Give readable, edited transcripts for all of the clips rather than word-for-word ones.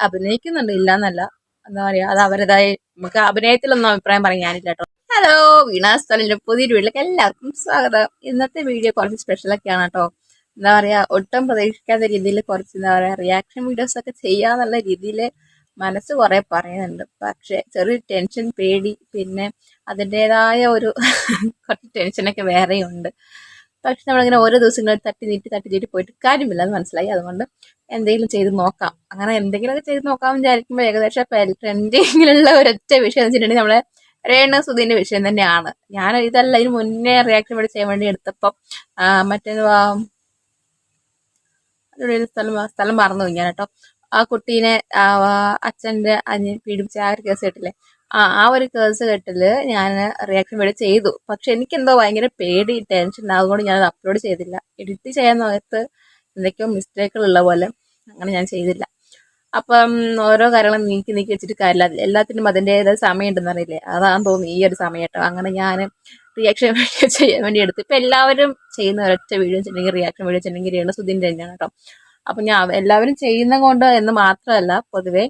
അഭിനയിക്കുന്നുണ്ട്, ഇല്ലാന്നല്ല. എന്താ പറയാ, അത് അവരുടേതായ നമുക്ക് അഭിനയത്തിലൊന്നും അഭിപ്രായം പറയാനില്ല കേട്ടോ. ഹലോ, വീണാസ്ഥലിന്റെ പുതിയൊരു വീട്ടിലേക്ക് എല്ലാവർക്കും സ്വാഗതം. ഇന്നത്തെ വീഡിയോ കുറച്ച് സ്പെഷ്യലൊക്കെയാണ് കേട്ടോ. എന്താ പറയാ, ഒട്ടും പ്രതീക്ഷിക്കാത്ത രീതിയിൽ കുറച്ച് എന്താ പറയാ റിയാക്ഷൻ വീഡിയോസ് ഒക്കെ ചെയ്യാന്നുള്ള രീതിയിൽ മനസ്സ് കുറെ പറയുന്നുണ്ട്. പക്ഷെ ചെറിയ ടെൻഷൻ, പേടി, പിന്നെ അതിൻ്റെതായ ഒരു കുറച്ച് ടെൻഷനൊക്കെ വേറെയുണ്ട്. പക്ഷെ നമ്മളിങ്ങനെ ഓരോ ദിവസങ്ങൾ തട്ടി നീട്ടി പോയിട്ട് കാര്യമില്ലെന്ന് മനസ്സിലായി. അതുകൊണ്ട് എന്തെങ്കിലും ചെയ്ത് നോക്കാം. അങ്ങനെ എന്തെങ്കിലുമൊക്കെ ചെയ്ത് നോക്കാമെന്ന് വിചാരിക്കുമ്പോൾ ഏകദേശം ട്രെൻഡിങ്ങിലുള്ള ഒരൊറ്റ വിഷയം എന്ന് വെച്ചിട്ടുണ്ടെങ്കിൽ നമ്മളെ രേണു സുധീന്റെ വിഷയം തന്നെയാണ്. ഞാൻ ഇതല്ല, ഇതിന് മുന്നേ റിയാക്ഷൻ വീഡിയോ ചെയ്യാൻ വേണ്ടി എടുത്തപ്പം മറ്റേത് സ്ഥലം മറന്നു ഞാൻ കേട്ടോ. ആ കുട്ടീനെ അച്ഛൻ്റെ അനിയൻ പീഡിപ്പിച്ച ആ ഒരു കേസ് കേട്ടില്ലേ, ആ ഒരു കേസ് കേട്ടില് ഞാൻ റിയാക്ഷൻ വീഡിയോ ചെയ്തു. പക്ഷെ എനിക്കെന്തോ ഭയങ്കര പേടി, ടെൻഷൻ, അതുകൊണ്ട് ഞാനത് അപ്ലോഡ് ചെയ്തില്ല. എഡിറ്റ് ചെയ്യാൻ നേരത്ത് എന്തൊക്കെയോ മിസ്റ്റേക്കുകൾ ഉള്ള പോലെ അങ്ങനെ ഞാൻ ചെയ്തില്ല. അപ്പം ഓരോ കാര്യങ്ങളും നീക്കി വെച്ചിട്ട് കാര്യമില്ല. എല്ലാത്തിനും അതിൻ്റെതായ സമയം ഉണ്ടെന്ന് അറിയില്ലേ, അതാണെന്ന് തോന്നുന്നു ഈ ഒരു സമയം കേട്ടോ. അങ്ങനെ ഞാൻ റിയാക്ഷൻ വീഡിയോ ചെയ്യാൻ വേണ്ടി എടുത്തു. ഇപ്പം എല്ലാവരും ചെയ്യുന്ന ഒരൊറ്റ വീഡിയോ വെച്ചിട്ടുണ്ടെങ്കിൽ റിയാക്ഷൻ വീഡിയോ വെച്ചിട്ടുണ്ടെങ്കിൽ രേണു സുധീൻ്റെ തന്നെയാണ് കേട്ടോ. അപ്പം ഞാൻ എല്ലാവരും ചെയ്യുന്ന കൊണ്ട് എന്ന് മാത്രമല്ല, പൊതുവെ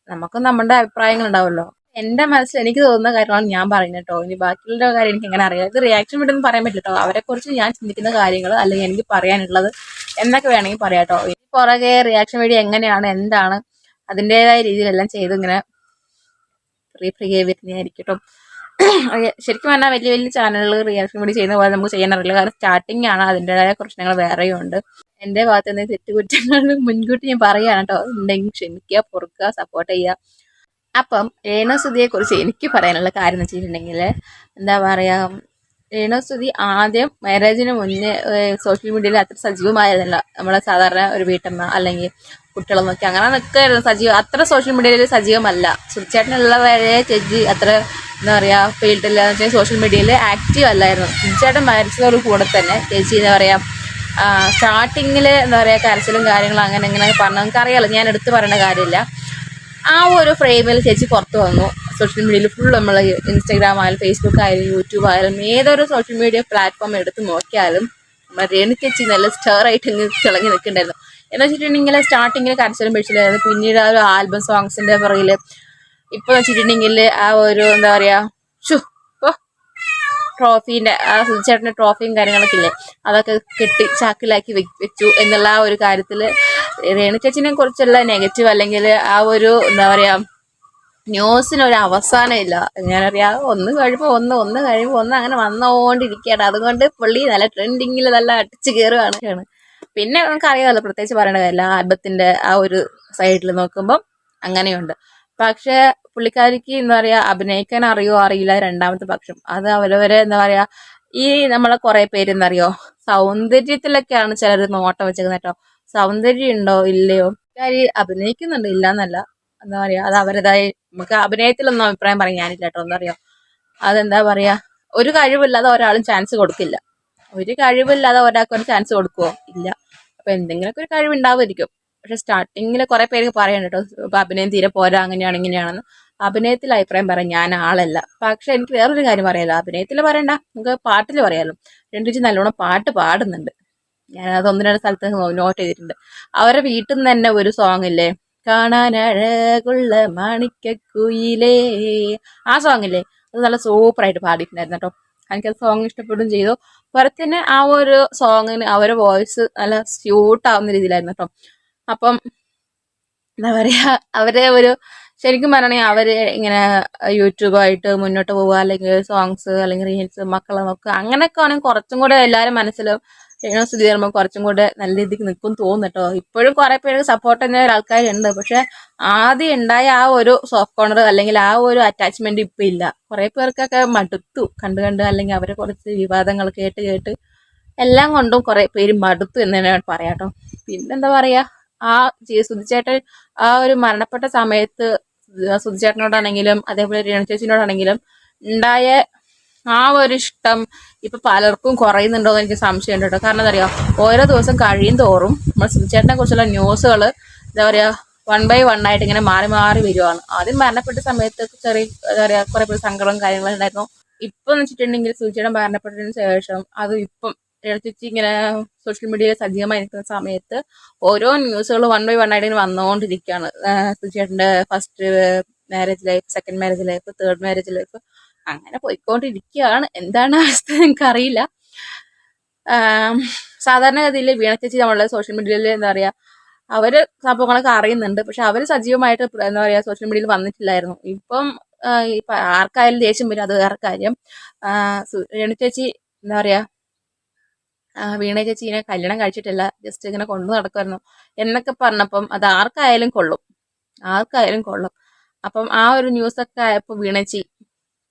നമുക്ക് നമ്മുടെ അഭിപ്രായങ്ങൾ ഉണ്ടാവുമല്ലോ. എൻ്റെ മനസ്സിൽ എനിക്ക് തോന്നുന്ന കാര്യങ്ങളാണ് ഞാൻ പറയുന്നത് കേട്ടോ. ഇനി ബാക്കിയുള്ള കാര്യം എനിക്ക് എങ്ങനെ അറിയാം. ഇത് റിയാക്ഷൻ വീഡിയോ ഒന്നും പറയാൻ പറ്റില്ല കേട്ടോ. അവരെക്കുറിച്ച് ഞാൻ ചിന്തിക്കുന്ന കാര്യങ്ങൾ അല്ലെങ്കിൽ എനിക്ക് പറയാനുള്ളത് എന്നൊക്കെ വേണമെങ്കിൽ പറയാം കേട്ടോ. ഇനി പുറകെ റിയാക്ഷൻ വീഡിയോ എങ്ങനെയാണ്, എന്താണ്, അതിൻ്റെതായ രീതിയിലെല്ലാം ചെയ്ത് ഇങ്ങനെ ഫ്രീ വരുന്നതായിരിക്കും കേട്ടോ. ശരിക്കും പറഞ്ഞാൽ വലിയ വലിയ ചാനലുകൾ റിയാക്ഷൻ വീഡിയോ ചെയ്യുന്ന പോലെ നമുക്ക് ചെയ്യാൻ അറിയില്ല. കാരണം സ്റ്റാർട്ടിങ് ആണ്, അതിൻ്റെതായ പ്രശ്നങ്ങൾ വേറെയും ഉണ്ട്. എൻ്റെ ഭാഗത്ത് നിന്ന് തെറ്റുകുറ്റങ്ങൾ മുൻകൂട്ടി ഞാൻ പറയുകയാണ് കേട്ടോ. ഉണ്ടെങ്കിൽ ക്ഷമിക്കുക, പൊറുക്കുക, സപ്പോർട്ട് ചെയ്യുക. അപ്പം രേണു സുധിയെ കുറിച്ച് എനിക്ക് പറയാനുള്ള കാര്യം എന്ന് വെച്ചിട്ടുണ്ടെങ്കിൽ എന്താ പറയാ, രേണു സുധി ആദ്യം മാരേജിന് മുന്നേ സോഷ്യൽ മീഡിയയിൽ അത്ര സജീവമായിരുന്നില്ല. നമ്മളെ സാധാരണ ഒരു വീട്ടമ്മ അല്ലെങ്കിൽ കുട്ടികളെ നോക്കി അങ്ങനെ നിൽക്കായിരുന്നു. അത്ര സോഷ്യൽ മീഡിയയിൽ സജീവമല്ല. സുധിച്ചേട്ടനുള്ളവരെ ചേച്ചി അത്ര എന്താ പറയുക ഫീൽഡിൽ സോഷ്യൽ മീഡിയയിൽ ആക്റ്റീവ് അല്ലായിരുന്നു. സുധിച്ചേട്ടൻ മരിച്ചതോട് കൂടെ തന്നെ ചേച്ചി എന്താ പറയുക സ്റ്റാർട്ടിങ്ങിൽ എന്താ പറയുക കരച്ചിലും കാര്യങ്ങളും അങ്ങനെ ഇങ്ങനെ പറഞ്ഞു നമുക്കറിയാമല്ലോ, ഞാൻ എടുത്ത് പറയേണ്ട കാര്യമില്ല. ആ ഒരു ഫ്രെയിമിൽ ചേച്ചി പുറത്ത് വന്നു. സോഷ്യൽ മീഡിയയിൽ ഫുൾ നമ്മൾ ഇൻസ്റ്റാഗ്രാം ആയാലും ഫേസ്ബുക്ക് ആയാലും യൂട്യൂബ് ആയാലും ഏതൊരു സോഷ്യൽ മീഡിയ പ്ലാറ്റ്ഫോം എടുത്ത് നോക്കിയാലും നമ്മുടെ രേണു ചേച്ചി നല്ല സ്റ്റേറായിട്ട് ഇങ്ങനെ തിളങ്ങി നിൽക്കുന്നുണ്ടായിരുന്നു. എന്ന് വെച്ചിട്ടുണ്ടെങ്കിൽ സ്റ്റാർട്ടിങ്ങിൽ കരച്ചിലും പിടിച്ചില്ലായിരുന്നു. പിന്നീട് ആ ഒരു ആൽബം സോങ്സിൻ്റെ പുറകിൽ ഇപ്പോൾ വെച്ചിട്ടുണ്ടെങ്കിൽ ആ ഒരു എന്താ പറയുക ട്രോഫീൻ്റെ ആ സുധിച്ചേട്ടൻ്റെ ട്രോഫിയും കാര്യങ്ങളൊക്കെ ഇല്ലേ, അതൊക്കെ കെട്ടി ചാക്കിലാക്കി വെച്ചു എന്നുള്ള ആ ഒരു കാര്യത്തിൽ രേണു ചേച്ചിനെ കുറിച്ചുള്ള നെഗറ്റീവ് അല്ലെങ്കിൽ ആ ഒരു എന്താ പറയുക ന്യൂസിനൊരു അവസാനം ഇല്ല. എങ്ങനെയറിയാം, ഒന്ന് കഴിയുമ്പോൾ ഒന്ന് അങ്ങനെ വന്നുകൊണ്ടിരിക്കുകയാണ്. അതുകൊണ്ട് പുള്ളി നല്ല ട്രെൻഡിങ്ങിൽ നല്ല അടിച്ച് കയറുകയാണ്. പിന്നെ നമുക്കറിയാമല്ലോ, പ്രത്യേകിച്ച് പറയേണ്ട കാര്യമില്ല, ആൽബത്തിൻ്റെ ആ ഒരു സൈഡിൽ നോക്കുമ്പം അങ്ങനെയുണ്ട്. പക്ഷേ പുള്ളിക്കാരിക്ക് എന്താ പറയുക അഭിനയിക്കാൻ അറിയോ അറിയില്ല രണ്ടാമത്തെ പക്ഷം. അത് അവരവരെ എന്താ പറയുക ഈ നമ്മളെ കുറേ പേര് എന്താ അറിയോ സൗന്ദര്യത്തിലൊക്കെയാണ് ചിലർ നോട്ടം വെച്ചേക്കുന്നത് കേട്ടോ. സൗന്ദര്യം ഉണ്ടോ ഇല്ലയോ, കാര്യം അഭിനയിക്കുന്നുണ്ട്, ഇല്ലാന്നല്ല. എന്താ പറയുക, അത് അവരുടേതായ നമുക്ക് അഭിനയത്തിലൊന്നും അഭിപ്രായം പറയാനില്ല കേട്ടോ. എന്താ പറയുക, അതെന്താ പറയുക, ഒരു കഴിവില്ലാതെ ഒരാളും ചാൻസ് കൊടുക്കില്ല. ഒരു കഴിവില്ലാതെ ഒരാൾക്ക് ഒരു ചാൻസ് കൊടുക്കുമോ? ഇല്ല. അപ്പം എന്തെങ്കിലുമൊക്കെ ഒരു കഴിവുണ്ടാവുമായിരിക്കും. പക്ഷെ സ്റ്റാർട്ടിങ്ങിൽ കുറേ പേര് പറയുന്നുണ്ട് കേട്ടോ, ഇപ്പം അഭിനയം തീരെ പോരാ, അങ്ങനെയാണ് ഇങ്ങനെയാണെന്ന്. അഭിനയത്തിൽ അഭിപ്രായം പറയാൻ ഞാൻ ആളല്ല. പക്ഷെ എനിക്ക് വേറൊരു കാര്യം പറയാമല്ലോ, അഭിനയത്തിൽ പറയണ്ട, നമുക്ക് പാട്ടിൽ പറയാമല്ലോ. രണ്ടു നല്ലോണം പാട്ട് പാടുന്നുണ്ട്. ഞാനത് ഒന്ന് രണ്ട് സ്ഥലത്ത് നോട്ട് ചെയ്തിട്ടുണ്ട്. അവരെ വീട്ടിൽ നിന്ന് തന്നെ ഒരു സോങ് ഇല്ലേ, കാണാനഴകുള്ള മാണിക്കക്കുയിലേ, ആ സോങ് ഇല്ലേ, അത് നല്ല സൂപ്പറായിട്ട് പാടിയിട്ടുണ്ടായിരുന്നു കേട്ടോ. എനിക്കത് സോങ് ഇഷ്ടപ്പെടുകയും ചെയ്തു. അതുപോലെ തന്നെ ആ ഒരു സോങ്ങിന് അവരെ വോയിസ് നല്ല സ്യൂട്ടാവുന്ന രീതിയിലായിരുന്നു കേട്ടോ. അപ്പം എന്താ പറയുക, അവരെ ഒരു ശരിക്കും പറയണമെങ്കിൽ അവർ ഇങ്ങനെ യൂട്യൂബായിട്ട് മുന്നോട്ട് പോവുക, അല്ലെങ്കിൽ സോങ്സ് അല്ലെങ്കിൽ റീൽസ് മക്കളെ നോക്കുക, അങ്ങനെയൊക്കെ ആണെങ്കിൽ കുറച്ചും കൂടെ എല്ലാവരും മനസ്സിലും രേണു സുധി വരുമ്പോൾ കുറച്ചും കൂടെ നല്ല രീതിക്ക് നിൽക്കും തോന്നുന്നു കേട്ടോ. ഇപ്പോഴും കുറേ പേര് സപ്പോർട്ട് ചെയ്യുന്ന ആൾക്കാരുണ്ട്. പക്ഷെ ആദ്യം ഉണ്ടായ ആ ഒരു സോഫ്റ്റ് കോർണർ അല്ലെങ്കിൽ ആ ഒരു അറ്റാച്ച്മെന്റ് ഇപ്പം ഇല്ല. കുറേ പേർക്കൊക്കെ മടുത്തു കണ്ട് അല്ലെങ്കിൽ അവരെ കുറച്ച് വിവാദങ്ങൾ കേട്ട് എല്ലാം കൊണ്ടും കുറേ പേര് മടുത്തു എന്ന് തന്നെ പറയാം കേട്ടോ. പിന്നെന്താ പറയുക, ആ സുധിച്ചേട്ടൻ ആ ഒരു മരണപ്പെട്ട സമയത്ത് സുധിച്ചേട്ടനോടാണെങ്കിലും അതേപോലെ രേണു ചേച്ചിനോടാണെങ്കിലും ഉണ്ടായ ആ ഒരു ഇഷ്ടം ഇപ്പം പലർക്കും കുറയുന്നുണ്ടോ എന്ന് എനിക്ക് സംശയമുണ്ട് കേട്ടോ. കാരണം എന്താ പറയുക, ഓരോ ദിവസം കഴിയും തോറും നമ്മൾ സുധിച്ചേട്ടനെ കുറിച്ചുള്ള ന്യൂസുകൾ എന്താ പറയുക 1 by 1 ആയിട്ട് ഇങ്ങനെ മാറി വരുവാണ്. ആദ്യം മരണപ്പെട്ട സമയത്ത് ചെറിയ എന്താ പറയുക കുറേ പേര് സങ്കടവും കാര്യങ്ങളും ഉണ്ടായിരുന്നു. ഇപ്പം എന്ന് വെച്ചിട്ടുണ്ടെങ്കിൽ സുധിച്ചേട്ടൻ മരണപ്പെട്ടതിന് ശേഷം അത് ഇപ്പം ചേച്ചി ഇങ്ങനെ സോഷ്യൽ മീഡിയയിൽ സജീവമായി നിൽക്കുന്ന സമയത്ത് ഓരോ ന്യൂസുകൾ വൺ ബൈ വൺ ആയിട്ട് ഇങ്ങനെ വന്നുകൊണ്ടിരിക്കുകയാണ്. ചേട്ടൻ്റെ first marriage life, second marriage life, third marriage life, അങ്ങനെ പോയിക്കൊണ്ടിരിക്കുകയാണ്. എന്താണ് അവസ്ഥ എനിക്കറിയില്ല. സാധാരണഗതിയിൽ വീണ ചേച്ചി നമ്മളുടെ സോഷ്യൽ മീഡിയയിൽ എന്താ പറയുക, അവര് സംഭവങ്ങളൊക്കെ അറിയുന്നുണ്ട്, പക്ഷെ അവര് സജീവമായിട്ട് എന്താ പറയുക സോഷ്യൽ മീഡിയയിൽ വന്നിട്ടില്ലായിരുന്നു. ഇപ്പം ആർക്കായാലും ദേഷ്യം വരും, അത് വേറെ കാര്യം. രേണു ചേച്ചി എന്താ പറയാ, വീണ ചേച്ചി ഇങ്ങനെ കല്യാണം കഴിച്ചിട്ടില്ല, ജസ്റ്റ് ഇങ്ങനെ കൊണ്ടു നടക്കുമായിരുന്നു എന്നൊക്കെ പറഞ്ഞപ്പം അത് ആർക്കായാലും കൊള്ളും, ആർക്കായാലും കൊള്ളും. അപ്പം ആ ഒരു ന്യൂസൊക്കെ ആയപ്പോൾ വീണേച്ചി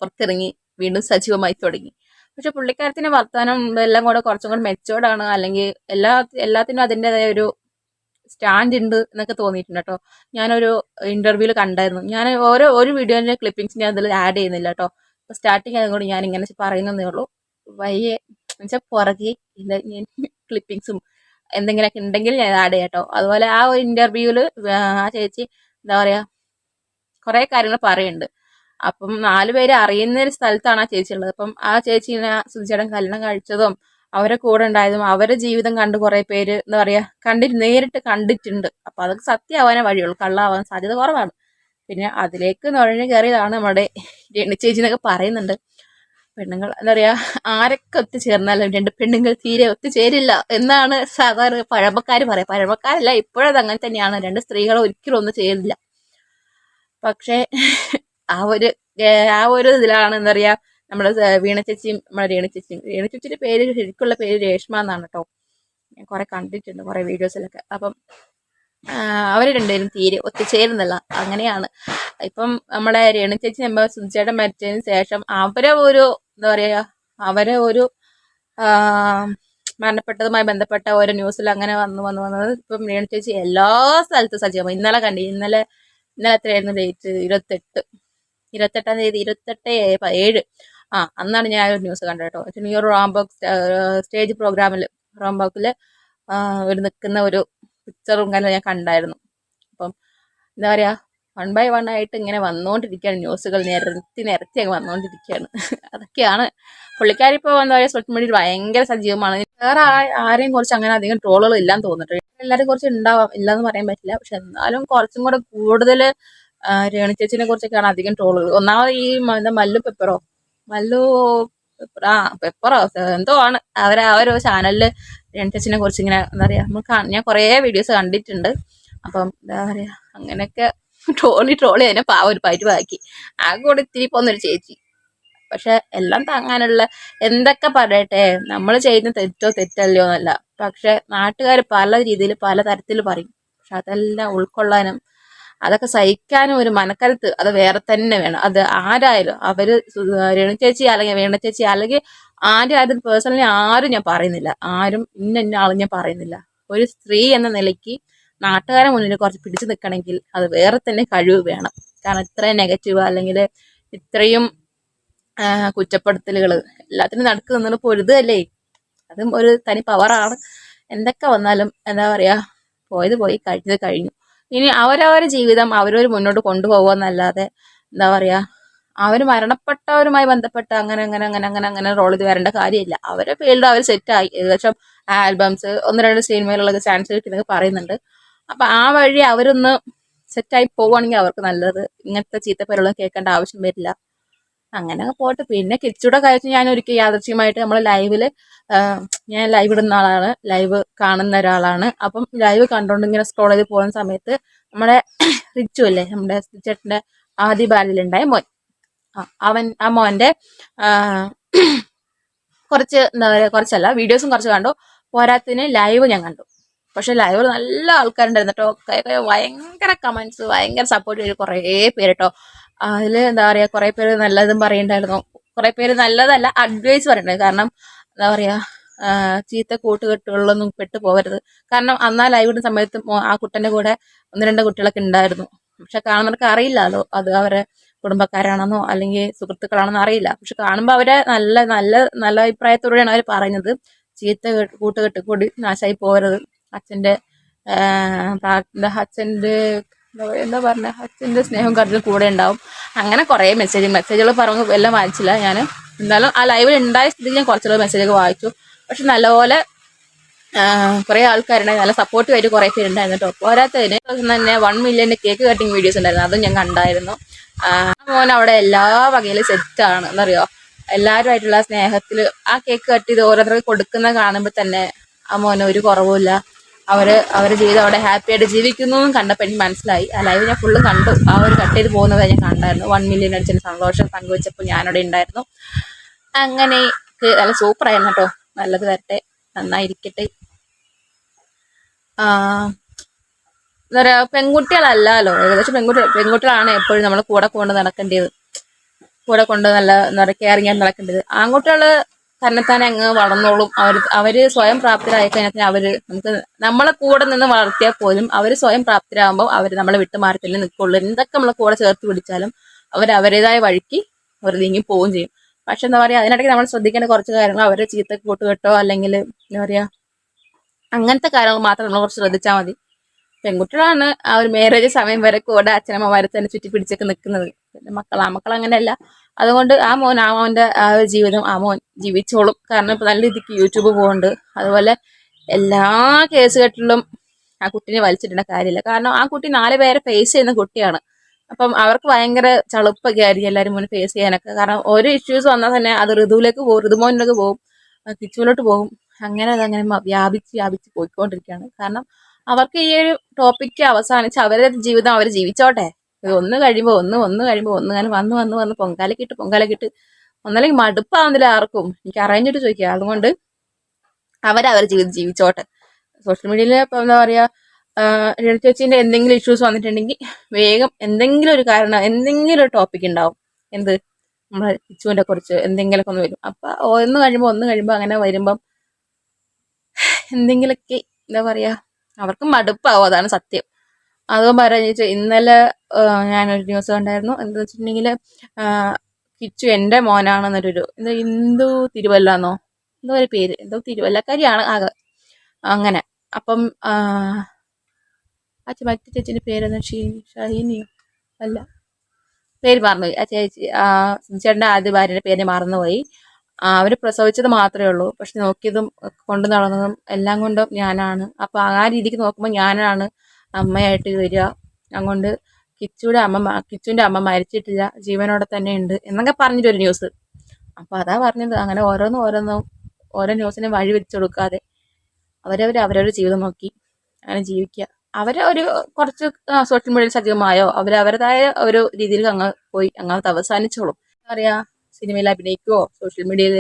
പുറത്തിറങ്ങി വീണ്ടും സജീവമായി തുടങ്ങി. പക്ഷെ പുള്ളിക്കാരത്തിന്റെ വർത്തമാനം എല്ലാം കൂടെ കുറച്ചും കൂടെ മെച്ചോർഡാണ്, അല്ലെങ്കിൽ എല്ലാത്തിനും അതിൻ്റെതായ ഒരു സ്റ്റാൻഡ് ഉണ്ട് എന്നൊക്കെ തോന്നിയിട്ടുണ്ട് കേട്ടോ. ഞാനൊരു ഇന്റർവ്യൂവിൽ കണ്ടായിരുന്നു. ഞാൻ ഒരു വീഡിയോന്റെ ക്ലിപ്പിംഗ്സ് ഞാൻ അതിൽ ആഡ് ചെയ്യുന്നില്ല കേട്ടോ. അപ്പൊ സ്റ്റാർട്ടിങ് അതുകൊണ്ട് ഞാൻ ഇങ്ങനെ പറയുന്നതേ ഉള്ളൂ. വയ്യെ എന്നുവെച്ചാൽ പുറകെ ഞാൻ ക്ലിപ്പിംഗ്സും എന്തെങ്കിലുമൊക്കെ ഉണ്ടെങ്കിൽ ഞാൻ ആഡ് ചെയ്യാം കേട്ടോ. അതുപോലെ ആ ഒരു ഇന്റർവ്യൂവിൽ ആ ചേച്ചി എന്താ പറയാ കുറെ കാര്യങ്ങൾ പറയുന്നുണ്ട്. അപ്പം 4 പേര് അറിയുന്ന ഒരു സ്ഥലത്താണ് ആ ചേച്ചി ഉള്ളത്. അപ്പം ആ ചേച്ചീനെ സുധിച്ചേട്ടൻ കല്യാണം കഴിച്ചതും അവരെ കൂടെ ഉണ്ടായതും അവരുടെ ജീവിതം കണ്ട് കുറെ പേര് എന്താ പറയാ നേരിട്ട് കണ്ടിട്ടുണ്ട്. അപ്പൊ അതൊക്കെ സത്യമാവാനേ വഴിയുള്ളൂ, കള്ളാവാൻ സാധ്യത കുറവാണ്. പിന്നെ അതിലേക്ക് നുഴഞ്ഞു കയറിയതാണ് നമ്മുടെ ചേച്ചി എന്നൊക്കെ പറയുന്നുണ്ട്. പെണ്ണുങ്ങൾ എന്താ പറയാ, ആരൊക്കെ ഒത്തുചേർന്നാലും 2 പെണ്ണുങ്ങൾ തീരെ ഒത്തുചേരില്ല എന്നാണ് സാധാരണ പഴമക്കാർ പറയാം. പഴമക്കാരല്ല, ഇപ്പോഴത് അങ്ങനെ തന്നെയാണ്. 2 സ്ത്രീകൾ ഒരിക്കലും ഒന്നും ചേരില്ല. പക്ഷെ ആ ഒരു ഇതിലാണ് എന്താ പറയാ നമ്മുടെ വീണ ചേച്ചിയും നമ്മുടെ രേണു ചേച്ചിയുടെ പേര് ശരിക്കുള്ള പേര് രേഷ്മ എന്നാണ് കേട്ടോ. ഞാൻ കുറെ കണ്ടിട്ടുണ്ട് കുറെ വീഡിയോസിലൊക്കെ. അപ്പം അവര് രണ്ടുപേരും തീരെ ഒത്തുചേരുന്നില്ല, അങ്ങനെയാണ്. ഇപ്പം നമ്മുടെ രേണു ചേച്ചി നമ്മൾ സുധിച്ചേട്ടൻ മരിച്ചതിന് ശേഷം അവരെ ഒരു എന്താ പറയാ മരണപ്പെട്ടതുമായി ബന്ധപ്പെട്ട ഓരോ ന്യൂസിൽ അങ്ങനെ വന്നത് ഇപ്പം രേണു ചേച്ചി എല്ലാ സ്ഥലത്തും സജീവമായി. ഇന്നലെ എത്രയായിരുന്നു ഡേറ്റ്? 28-ാം തീയതി 27 അന്നാണ് ഞാൻ ഒരു ന്യൂസ് കണ്ടത് കേട്ടോ. ഈ ഒരു സ്റ്റേജ് പ്രോഗ്രാമിൽ റാംബോക്കിൽ ഒരു നിൽക്കുന്ന ഒരു പിക്ചറും കാര്യം ഞാൻ കണ്ടായിരുന്നു. അപ്പം എന്താ പറയാ 1 by 1 ആയിട്ട് ഇങ്ങനെ വന്നുകൊണ്ടിരിക്കുകയാണ് ന്യൂസുകൾ, നിരത്തി അങ്ങ് വന്നുകൊണ്ടിരിക്കുകയാണ്. അതൊക്കെയാണ് പുള്ളിക്കാരി ഇപ്പോൾ എന്താ പറയുക സോഷ്യൽ മീഡിയയിൽ ഭയങ്കര സജീവമാണ്. വേറെ ആരെയും കുറിച്ച് അങ്ങനെ അധികം ട്രോളുകൾ ഇല്ലാന്ന് തോന്നുന്നുണ്ട്. എല്ലാവരെയും കുറിച്ച് ഉണ്ടാവാം, ഇല്ലാന്ന് പറയാൻ പറ്റില്ല. പക്ഷെ എന്നാലും കുറച്ചും കൂടെ കൂടുതൽ രേണു ചേച്ചിനെ കുറിച്ചൊക്കെയാണ് അധികം ട്രോളുകൾ. ഒന്നാമത് ഈ മല്ലു പെപ്പറോ എന്തോ ആണ് അവരോ ചാനലില് രേണു ചേച്ചിനെ കുറിച്ച് ഇങ്ങനെ എന്താ പറയാ ഞാൻ കുറേ വീഡിയോസ് കണ്ടിട്ടുണ്ട്. അപ്പം എന്താ പറയാ അങ്ങനെയൊക്കെ ട്രോളി അതിനെ ഒരു പരിവാക്കി ആകെ കൂടെ ഇത്തിരി പോകുന്നൊരു ചേച്ചി. പക്ഷെ എല്ലാം താങ്ങാനുള്ള എന്തൊക്കെ പറയട്ടെ, നമ്മൾ ചെയ്യുന്ന തെറ്റല്ലയോ എന്നല്ല, പക്ഷെ നാട്ടുകാർ പല രീതിയിൽ പല തരത്തിൽ പറയും. പക്ഷെ അതെല്ലാം ഉൾക്കൊള്ളാനും അതൊക്കെ സഹിക്കാനും ഒരു മനക്കരുത്ത് അത് വേറെ തന്നെ വേണം. അത് ആരായാലും അവര് രേണു ചേച്ചി അല്ലെങ്കിൽ വീണ ചേച്ചി അല്ലെങ്കിൽ ആരും പേഴ്സണലി ആരും ഞാൻ പറയുന്നില്ല, ആരും ഇന്ന ആളും ഞാൻ പറയുന്നില്ല. ഒരു സ്ത്രീ എന്ന നിലയ്ക്ക് നാട്ടുകാരെ മുന്നിൽ കുറച്ച് പിടിച്ചു നിൽക്കണമെങ്കിൽ അത് വേറെ തന്നെ കഴിവ് വേണം. കാരണം ഇത്രയും നെഗറ്റീവ് അല്ലെങ്കിൽ ഇത്രയും കുറ്റപ്പെടുത്തലുകൾ എല്ലാത്തിനും നടക്ക് നിന്നുള്ള പൊരുതല്ലേ, അതും ഒരു തനി പവറാണ്. എന്തൊക്കെ വന്നാലും എന്താ പറയാ പോയത് പോയി, കഴിഞ്ഞത് കഴിഞ്ഞു. ഇനി അവരവരുടെ ജീവിതം അവരവർ മുന്നോട്ട് കൊണ്ടുപോകുമെന്നല്ലാതെ എന്താ പറയാ അവർ മരണപ്പെട്ടവരുമായി ബന്ധപ്പെട്ട് അങ്ങനെ റോൾ ചെയ്ത് വരേണ്ട കാര്യമില്ല. അവരെ ഫീൽഡ് അവർ സെറ്റായി, ഏകദേശം ആൽബംസ് 1-2 സിനിമയിലുള്ളത് ചാൻസ് കിട്ടുന്നൊക്കെ പറയുന്നുണ്ട്. അപ്പൊ ആ വഴി അവരൊന്ന് സെറ്റായി പോവുകയാണെങ്കിൽ അവർക്ക് നല്ലത്. ഇങ്ങനത്തെ ചീത്തപ്പേരുള്ള കേൾക്കേണ്ട ആവശ്യം വരില്ല. അങ്ങനെ പോട്ട്. പിന്നെ കിച്ചുടെ കാര്യത്തിൽ ഞാൻ ഒരിക്കൽ യാദൃശ്യമായിട്ട് നമ്മൾ ഞാൻ ലൈവ് ഇടുന്ന ആളാണ്, ലൈവ് കാണുന്ന ഒരാളാണ്. അപ്പം ലൈവ് കണ്ടോണ്ട് ഇങ്ങനെ സ്ക്രോൾ ചെയ്ത് പോകുന്ന സമയത്ത് നമ്മുടെ റിച്ചു അല്ലേ, നമ്മുടെ ചേട്ടന്റെ ആദ്യ ബാല്യത്തിലുണ്ടായ മോൻ, ആ മോന്റെ കുറച്ച് എന്താ പറയുക കുറച്ചല്ല വീഡിയോസും കുറച്ച് കണ്ടു. പോരാത്തിന് ലൈവ് ഞാൻ കണ്ടു. പക്ഷെ ലൈവിൽ നല്ല ആൾക്കാരുണ്ടായിരുന്നു കേട്ടോ. ഭയങ്കര കമന്റ്സ്, ഭയങ്കര സപ്പോർട്ട് ചെയ്ത് കുറേ പേര് കേട്ടോ. അതിൽ എന്താ പറയാ കുറെ പേര് നല്ലതും പറയുന്നുണ്ടായിരുന്നു, കുറെ പേര് നല്ലതല്ല അഡ്വൈസ് പറയുന്നുണ്ട്. കാരണം എന്താ പറയാ ചീത്ത കൂട്ടുകെട്ടുകളിലൊന്നും പെട്ടു പോകരുത്. കാരണം അന്നാ ലൈവ് ഇടുന്ന സമയത്ത് ആ കുട്ടന്റെ കൂടെ 1-2 കുട്ടികളൊക്കെ ഉണ്ടായിരുന്നു. പക്ഷെ കാണുന്നവർക്ക് അറിയില്ലല്ലോ അത് അവരെ കുടുംബക്കാരാണെന്നോ അല്ലെങ്കിൽ സുഹൃത്തുക്കളാണെന്നോ അറിയില്ല. പക്ഷെ കാണുമ്പോൾ അവരെ നല്ല നല്ല നല്ല അഭിപ്രായത്തോടെയാണ് അവർ പറയുന്നത്. ചീത്ത കൂട്ടുകെട്ട് കൂടി നാശമായി പോകരുത്. അച്ഛന്റെ എന്താ പറഞ്ഞ അച്ഛന്റെ സ്നേഹം കരുതലും കൂടെ ഉണ്ടാവും. അങ്ങനെ കുറെ മെസ്സേജുകൾ പറഞ്ഞു, എല്ലാം വായിച്ചില്ല ഞാൻ. എന്നാലും ആ ലൈവിൽ ഉണ്ടായ സ്ഥിതിക്ക് ഞാൻ കുറച്ചുകൂടെ മെസ്സേജൊക്കെ വായിച്ചു. പക്ഷെ നല്ലപോലെ കുറെ ആൾക്കാരുണ്ടായിരുന്നു, നല്ല സപ്പോർട്ടീവായിട്ട് കുറെ പേരുണ്ടായിരുന്നു കേട്ടോ. പോരാത്തതിന് തന്നെ 1 million കേക്ക് കട്ടിങ് വീഡിയോസ് ഉണ്ടായിരുന്നു, അതും ഞാൻ കണ്ടായിരുന്നു. മോൻ അവിടെ എല്ലാ വകയിലും സെറ്റാണ് എന്നറിയോ. എല്ലാവരുമായിട്ടുള്ള സ്നേഹത്തിൽ ആ കേക്ക് കട്ട് ചെയ്ത് ഓരോരുത്തർക്ക് കൊടുക്കുന്ന കാണുമ്പോൾ തന്നെ ആ മോന് ഒരു കുറവുമില്ല. അവരുടെ ജീവിതം അവിടെ ഹാപ്പി ആയിട്ട് ജീവിക്കുന്നു കണ്ടപ്പോൾ എനിക്ക് മനസ്സിലായി. ആ ലൈവ് ഞാൻ ഫുള്ളും കണ്ടു. ആ ഒരു കട്ട് ചെയ്ത് പോകുന്നത് ഞാൻ കണ്ടായിരുന്നു. 1 million അടിച്ചതിന് സന്തോഷം പങ്കുവെച്ചപ്പോൾ ഞാനവിടെ ഉണ്ടായിരുന്നു. അങ്ങനെ നല്ല സൂപ്പറായിരുന്നു കേട്ടോ. നല്ലത് വരട്ടെ, നന്നായിരിക്കട്ടെ. എന്താ പറയാ, പെൺകുട്ടികളല്ലല്ലോ, ഏകദേശം പെൺകുട്ടികളാണ് എപ്പോഴും നമ്മൾ കൂടെ കൊണ്ട് നടക്കേണ്ടത്, കൂടെ കൊണ്ട് നല്ല എന്താ പറയുക കെയറിങ് ആയിട്ട് നടക്കേണ്ടത്. ആൺകുട്ടികള് തന്നെത്താനെ അങ്ങ് വളർന്നോളും. അവര് സ്വയം പ്രാപ്തരായി കഴിഞ്ഞാൽ നമുക്ക് നമ്മളെ കൂടെ നിന്ന് വളർത്തിയാൽ പോലും അവര് സ്വയം പ്രാപ്തരാകുമ്പോൾ അവര് നമ്മളെ വിട്ട് മാറി തന്നെ നിൽക്കുള്ളൂ. എന്തൊക്കെ നമ്മളെ കൂടെ ചേർത്ത് പിടിച്ചാലും അവരവരുടേതായ വഴിക്ക് അവർ നീങ്ങി പോവുകയും ചെയ്യും. പക്ഷെ എന്താ പറയാ, അതിനിടയ്ക്ക് നമ്മൾ ശ്രദ്ധിക്കേണ്ട കുറച്ച് കാര്യങ്ങൾ, അവരെ ചീത്ത കൂട്ടുകെട്ടോ അല്ലെങ്കിൽ എന്താ പറയാ അങ്ങനത്തെ കാര്യങ്ങൾ മാത്രം നമ്മൾ കുറച്ച് ശ്രദ്ധിച്ചാൽ മതി. പെൺകുട്ടികളാണ് ആ ഒരു മാരേജ് സമയം വരെ കൂടെ അച്ഛനമ്മമാരെ തന്നെ ചുറ്റി പിടിച്ചൊക്കെ നിൽക്കുന്നത്. പിന്നെ മക്കൾ അങ്ങനെയല്ല. അതുകൊണ്ട് ആ മോന്റെ ആ ഒരു ജീവിതം ആ മോൻ ജീവിച്ചോളും. കാരണം ഇപ്പൊ നല്ല രീതിക്ക് യൂട്യൂബ് പോകുന്നുണ്ട്. അതുപോലെ എല്ലാ കേസുകെട്ടിലും ആ കുട്ടീനെ വലിച്ചിടേണ്ട കാര്യമില്ല. കാരണം ആ കുട്ടി 4 പേരെ ഫേസ് ചെയ്യുന്ന കുട്ടിയാണ്. അപ്പം അവർക്ക് ഭയങ്കര ചളുപ്പൊക്കെ ആയിരിക്കും എല്ലാവരും മുന്നേ ഫേസ് ചെയ്യാനൊക്കെ. കാരണം ഒരു ഇഷ്യൂസ് വന്നാൽ തന്നെ അത് ഋതുവിലേക്ക് പോകും, ഋതുമോനിലേക്ക് പോകും, കിച്ചുവിലോട്ട് പോകും. അങ്ങനെ അതങ്ങനെ വ്യാപിച്ച് പോയിക്കൊണ്ടിരിക്കുകയാണ്. കാരണം അവർക്ക് ഈ ഒരു ടോപ്പിക്ക് അവസാനിച്ച് അവരുടെ ജീവിതം അവർ ജീവിച്ചോട്ടെ. ഒന്ന് കഴിയുമ്പോൾ ഒന്ന് അങ്ങനെ വന്ന് പൊങ്കാലക്കിട്ട് ഒന്നല്ലെങ്കിൽ മടുപ്പാവുന്നില്ല ആർക്കും. എനിക്ക് അറിഞ്ഞിട്ട് ചോദിക്കുക. അതുകൊണ്ട് അവരവരുടെ ജീവിതം ജീവിച്ചോട്ടെ. സോഷ്യൽ മീഡിയയിൽ ഇപ്പൊ എന്താ പറയാ, ചേച്ചീന്റെ എന്തെങ്കിലും ഇഷ്യൂസ് വന്നിട്ടുണ്ടെങ്കിൽ വേഗം എന്തെങ്കിലും ഒരു കാരണം, എന്തെങ്കിലും ഒരു ടോപ്പിക് ഉണ്ടാവും. എന്ത് നമ്മളെ കിച്ചുവിനെ കുറിച്ച് എന്തെങ്കിലുമൊക്കെ ഒന്ന് വരും. അപ്പൊ ഒന്ന് കഴിയുമ്പോൾ അങ്ങനെ വരുമ്പം എന്തെങ്കിലുമൊക്കെ എന്താ പറയാ അവർക്ക് മടുപ്പാവും. അതാണ് സത്യം. അതും പറഞ്ഞ ഇന്നലെ ഞാനൊരു ന്യൂസ് കണ്ടായിരുന്നു. എന്താ വെച്ചിട്ടുണ്ടെങ്കിൽ കിച്ചു എൻ്റെ മോനാണെന്നൊരു ഇന്ദു തിരുവല്ലാന്നോ എന്തോ ഒരു പേര്, എന്തോ തിരുവല്ലക്കാരിയാണ് ആകെ. അങ്ങനെ അപ്പം മറ്റു ചേച്ചിന്റെ പേരെന്താ, ഷഹീനിയോ അല്ല, പേര് മറന്നുപോയി. ആ ചേട്ടൻ്റെ ആദ്യ ഭാര്യയുടെ പേര് മറന്നുപോയി. അവര് പ്രസവിച്ചത് മാത്രമേ ഉള്ളൂ. പക്ഷെ നോക്കിയതും കൊണ്ടു നടന്നതും എല്ലാം കൊണ്ടും ഞാനാണ്. അപ്പൊ ആ രീതിക്ക് നോക്കുമ്പോൾ ഞാനാണ് അമ്മയായിട്ട് വരിക. അതുകൊണ്ട് കിച്ചുവിന്റെ അമ്മ മരിച്ചിട്ടില്ല, ജീവനോടെ തന്നെ ഉണ്ട് എന്നൊക്കെ പറഞ്ഞിട്ടൊരു ന്യൂസ്. അപ്പൊ അതാ പറഞ്ഞത്. അങ്ങനെ ഓരോന്നും ഓരോ ന്യൂസിനെ വഴി വെച്ച് കൊടുക്കാതെ അവരവരുടെ ജീവിതം നോക്കി അങ്ങനെ ജീവിക്കുക. അവരെ ഒരു കുറച്ച് സോഷ്യൽ മീഡിയയിൽ സജീവമായോ അവരവരുടേതായ ഒരു രീതിയിൽ അങ്ങ് പോയി അങ്ങനത്തെ അവസാനിച്ചോളും. എന്താ പറയാ, സിനിമയിൽ അഭിനയിക്കുവോ, സോഷ്യൽ മീഡിയയിൽ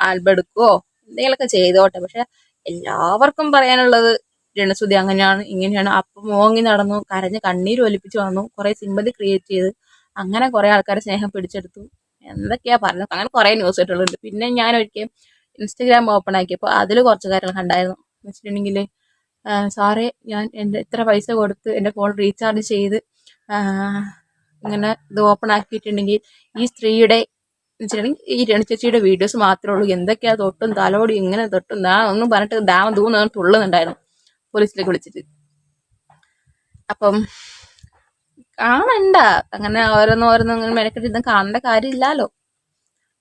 ആൽബം എടുക്കുവോ, എന്തെങ്കിലുമൊക്കെ ചെയ്തോട്ടെ. പക്ഷെ എല്ലാവർക്കും പറയാനുള്ളത് രണസുതി അങ്ങനെയാണ് ഇങ്ങനെയാണ്. അപ്പം മോങ്ങി നടന്നു, കരഞ്ഞ് കണ്ണീര് ഒലിപ്പിച്ച് വന്നു, കുറെ സിമ്പതി ക്രിയേറ്റ് ചെയ്ത് അങ്ങനെ കുറെ ആൾക്കാരെ സ്നേഹം പിടിച്ചെടുത്തു. എന്തൊക്കെയാ പറഞ്ഞത്, അങ്ങനെ കുറെ ന്യൂസ് കേട്ടുള്ളത്. പിന്നെ ഞാൻ ഒരിക്കലും ഇൻസ്റ്റഗ്രാം ഓപ്പൺ ആക്കിയപ്പോൾ അതിൽ കുറച്ച് കാര്യങ്ങൾ കണ്ടായിരുന്നു. എന്ന് വെച്ചിട്ടുണ്ടെങ്കിൽ സാറേ, ഞാൻ എൻ്റെ ഇത്ര പൈസ കൊടുത്ത് എൻ്റെ ഫോൺ റീചാർജ് ചെയ്ത് ഇങ്ങനെ ഇത് ഓപ്പൺ ആക്കിയിട്ടുണ്ടെങ്കിൽ ഈ സ്ത്രീയുടെ ഈ രണിച്ചേച്ചിയുടെ വീഡിയോസ് മാത്രമേ ഉള്ളൂ, എന്തൊക്കെയാ തൊട്ടും തലോടി ഇങ്ങനെ തൊട്ടും ഒന്നും പറഞ്ഞിട്ട് ഡാം തൂന്ന് തുള്ളുന്നുണ്ടായിരുന്നു പോലീസിലേക്ക് വിളിച്ചിട്ട്. അപ്പം കാണണ്ട, അങ്ങനെ ഓരോന്നും ഇങ്ങനെ മെനക്കെട്ട് ഇതും കാണേണ്ട കാര്യമില്ലല്ലോ.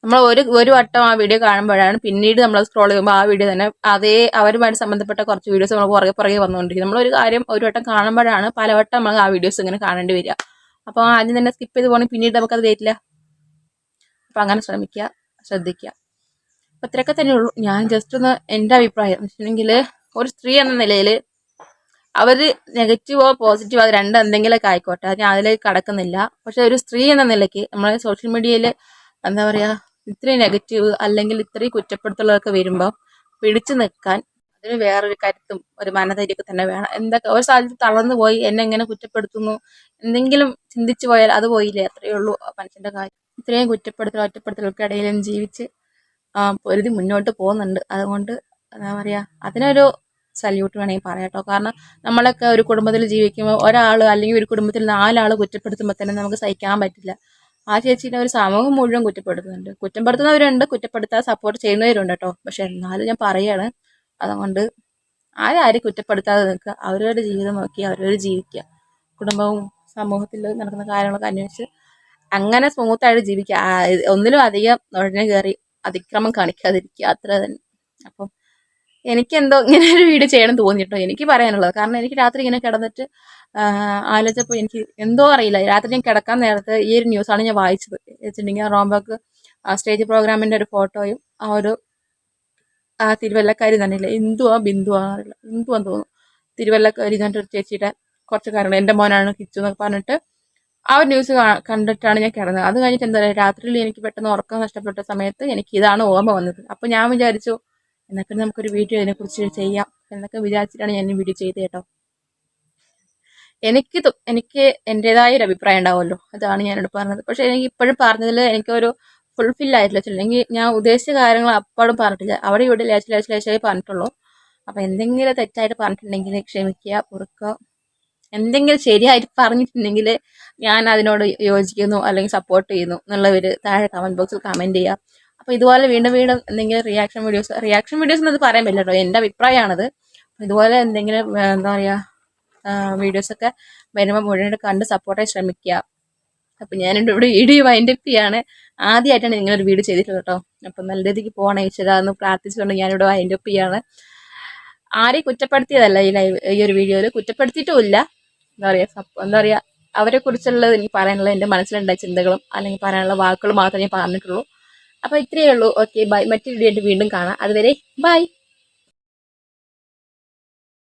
നമ്മൾ ഒരു വട്ടം ആ വീഡിയോ കാണുമ്പോഴാണ് പിന്നീട് നമ്മൾ സ്ക്രോൾ ചെയ്യുമ്പോൾ ആ വീഡിയോ തന്നെ അതേ അവരുമായിട്ട് സംബന്ധപ്പെട്ട കുറച്ച് വീഡിയോസ് നമ്മൾ പുറകെ വന്നുകൊണ്ടിരിക്കും. നമ്മൾ ഒരു കാര്യം ഒരു വട്ടം കാണുമ്പോഴാണ് പലവട്ടം നമ്മൾ ആ വീഡിയോസ് ഇങ്ങനെ കാണേണ്ടി വരിക. അപ്പോൾ ആദ്യം തന്നെ സ്കിപ്പ് ചെയ്ത് പോകണമെങ്കിൽ പിന്നീട് നമുക്കത് വരില്ല. അപ്പം അങ്ങനെ ശ്രദ്ധിക്കുക. അപ്പം ഇത്രയൊക്കെ തന്നെ ഉള്ളൂ. ഞാൻ ജസ്റ്റ് ഒന്ന് എൻ്റെ അഭിപ്രായം വെച്ചിട്ടുണ്ടെങ്കിൽ, ഒരു സ്ത്രീ എന്ന നിലയിൽ അവർ നെഗറ്റീവോ പോസിറ്റീവോ അത് രണ്ടും എന്തെങ്കിലുമൊക്കെ ആയിക്കോട്ടെ, ഞാൻ അതിലേക്ക് കടക്കുന്നില്ല. പക്ഷെ ഒരു സ്ത്രീ എന്ന നിലയ്ക്ക് നമ്മൾ സോഷ്യൽ മീഡിയയിൽ എന്താ പറയുക, ഇത്രയും നെഗറ്റീവ് അല്ലെങ്കിൽ ഇത്രയും കുറ്റപ്പെടുത്തലൊക്കെ വരുമ്പോൾ പിടിച്ചു നിൽക്കാൻ അതിന് വേറൊരു കരുത്തും ഒരു മനധൈര്യമൊക്കെ തന്നെ വേണം. എന്തൊക്കെ ഒരു സ്ഥലത്ത് തളർന്നു പോയി എന്നെ എങ്ങനെ കുറ്റപ്പെടുത്തുന്നു എന്തെങ്കിലും ചിന്തിച്ചു പോയാൽ അത് പോയില്ലേ, അത്രയേ ഉള്ളൂ മനുഷ്യന്റെ കാര്യം. ഇത്രയും ഒറ്റപ്പെടുത്തലൊക്കെ ജീവിച്ച് പൊരുതി മുന്നോട്ട് പോകുന്നുണ്ട്. അതുകൊണ്ട് എന്താ പറയുക, അതിനൊരു സല്യൂട്ട് വേണമെങ്കിൽ പറയാട്ടോ. കാരണം നമ്മളൊക്കെ ഒരു കുടുംബത്തിൽ ജീവിക്കുമ്പോൾ ഒരാൾ അല്ലെങ്കിൽ ഒരു കുടുംബത്തിൽ 4 ആൾ കുറ്റപ്പെടുത്തുമ്പോൾ തന്നെ നമുക്ക് സഹിക്കാൻ പറ്റില്ല. ആ ചേച്ചീനെ ഒരു സമൂഹം മുഴുവൻ കുറ്റപ്പെടുത്തുന്നുണ്ട്. കുറ്റപ്പെടുത്തുന്നവരുണ്ട്, കുറ്റപ്പെടുത്താൻ സപ്പോർട്ട് ചെയ്യുന്നവരുണ്ട് കേട്ടോ. പക്ഷെ എന്നാലും ഞാൻ പറയാണ്, അതുകൊണ്ട് ആരും കുറ്റപ്പെടുത്താതെ നിൽക്കുക, അവരവരുടെ ജീവിതം നോക്കി അവരവർ ജീവിക്കുക. കുടുംബവും സമൂഹത്തിൽ നടക്കുന്ന കാര്യങ്ങളൊക്കെ അന്വേഷിച്ച് അങ്ങനെ സ്മൂത്തായിട്ട് ജീവിക്കുക. ഒന്നിലും അധികം നുഴഞ്ഞു കയറി അതിക്രമം കാണിക്കാതിരിക്കുക, അത്ര തന്നെ. അപ്പം എനിക്കെന്തോ ഇങ്ങനെ ഒരു വീഡിയോ ചെയ്യണം തോന്നിട്ടോ എനിക്ക് പറയാനുള്ളത്. കാരണം എനിക്ക് രാത്രി ഇങ്ങനെ കിടന്നിട്ട് ആലോചിച്ചപ്പോൾ എനിക്ക് എന്തോ അറിയില്ല, രാത്രി ഞാൻ കിടക്കാൻ നേരത്ത് ഈ ഒരു ന്യൂസാണ് ഞാൻ വായിച്ചത്. വെച്ചിട്ടുണ്ടെങ്കിൽ റോംബക്ക് സ്റ്റേജ് പ്രോഗ്രാമിൻ്റെ ഒരു ഫോട്ടോയും ആ ഒരു തിരുവല്ലക്കാരി തന്നെയില്ല, ബിന്ദുവാ അറിയില്ല, എന്തുവാന്ന് തോന്നുന്നു, തിരുവല്ലക്കാരി എന്നിട്ട് ഒരു ചേച്ചിയുടെ കുറച്ച് കാര്യങ്ങൾ, എൻ്റെ മോനാണ് കിച്ചു എന്നൊക്കെ പറഞ്ഞിട്ട് ആ ഒരു ന്യൂസ് കണ്ടിട്ടാണ് ഞാൻ കിടന്നത്. അത് കഴിഞ്ഞിട്ട് എന്താ പറയുക, രാത്രിയിൽ എനിക്ക് പെട്ടെന്ന് ഉറക്കം നഷ്ടപ്പെട്ട സമയത്ത് എനിക്ക് ഇതാണ് ഓർമ്മ വന്നത്. അപ്പോൾ ഞാൻ വിചാരിച്ചു എന്നാൽ പിന്നെ നമുക്കൊരു വീഡിയോ ഇതിനെക്കുറിച്ച് ചെയ്യാം എന്നൊക്കെ വിചാരിച്ചിട്ടാണ് ഞാൻ ഈ വീഡിയോ ചെയ്തത് കേട്ടോ. എനിക്ക് എൻ്റെതായ ഒരു അഭിപ്രായം ഉണ്ടാവുമല്ലോ, അതാണ് ഞാനിവിടെ പറഞ്ഞത്. പക്ഷെ എനിക്ക് ഇപ്പോഴും പറഞ്ഞതിൽ എനിക്കൊരു ഫുൾഫിൽ ആയിട്ടില്ല. അല്ലെങ്കിൽ ഞാൻ ഉദ്ദേശിച്ച കാര്യങ്ങൾ അപ്പോഴും പറഞ്ഞിട്ടില്ല, അവിടെ ഇവിടെ ലേശായി പറഞ്ഞിട്ടുള്ളൂ. അപ്പം എന്തെങ്കിലും തെറ്റായിട്ട് പറഞ്ഞിട്ടുണ്ടെങ്കിൽ ക്ഷമിക്കുക, പൊറുക്കുക. എന്തെങ്കിലും ശരിയായിട്ട് പറഞ്ഞിട്ടുണ്ടെങ്കിൽ ഞാൻ അതിനോട് യോജിക്കുന്നു അല്ലെങ്കിൽ സപ്പോർട്ട് ചെയ്യുന്നു എന്നുള്ളവർ താഴെ കമൻറ്റ് ബോക്സിൽ കമൻറ്റ് ചെയ്യുക. അപ്പോൾ ഇതുപോലെ വീണ്ടും എന്തെങ്കിലും റിയാക്ഷൻ വീഡിയോസ് എന്നത് പറയാൻ പറ്റില്ല കേട്ടോ, എൻ്റെ അഭിപ്രായമാണത്. ഇതുപോലെ എന്തെങ്കിലും എന്താ പറയുക വീഡിയോസൊക്കെ വരുമ്പോൾ മുഴുവൻ കണ്ട് സപ്പോർട്ടായി ശ്രമിക്കുക. അപ്പം ഞാനിവിടെ വീഡിയോ വൈൻഡപ്പ് ചെയ്യാണ്. ആദ്യമായിട്ടാണ് നിങ്ങളൊരു വീഡിയോ ചെയ്തിട്ടുള്ളത് കേട്ടോ. അപ്പം നല്ല രീതിക്ക് പോകണം ഈശ്വരാന്ന് പ്രാർത്ഥിച്ചുകൊണ്ട് ഞാനിവിടെ വൈൻഡപ്പ് ചെയ്യാണ്. ആരെയും കുറ്റപ്പെടുത്തിയതല്ല ഈ ഒരു വീഡിയോയിൽ, കുറ്റപ്പെടുത്തിയിട്ടുമില്ല. എന്താ പറയുക അവരെ കുറിച്ചുള്ളത് എനിക്ക് പറയാനുള്ളത് എൻ്റെ മനസ്സിലുണ്ടായ ചിന്തകളും അല്ലെങ്കിൽ പറയാനുള്ള വാക്കുകൾ മാത്രമേ ഞാൻ പറഞ്ഞിട്ടുള്ളൂ. അപ്പോൾ ഇത്രയേ ഉള്ളൂ. Okay, by. മറ്റൊരു വീഡിയോ വീണ്ടും കാണാം. അതുവരെ ബൈ.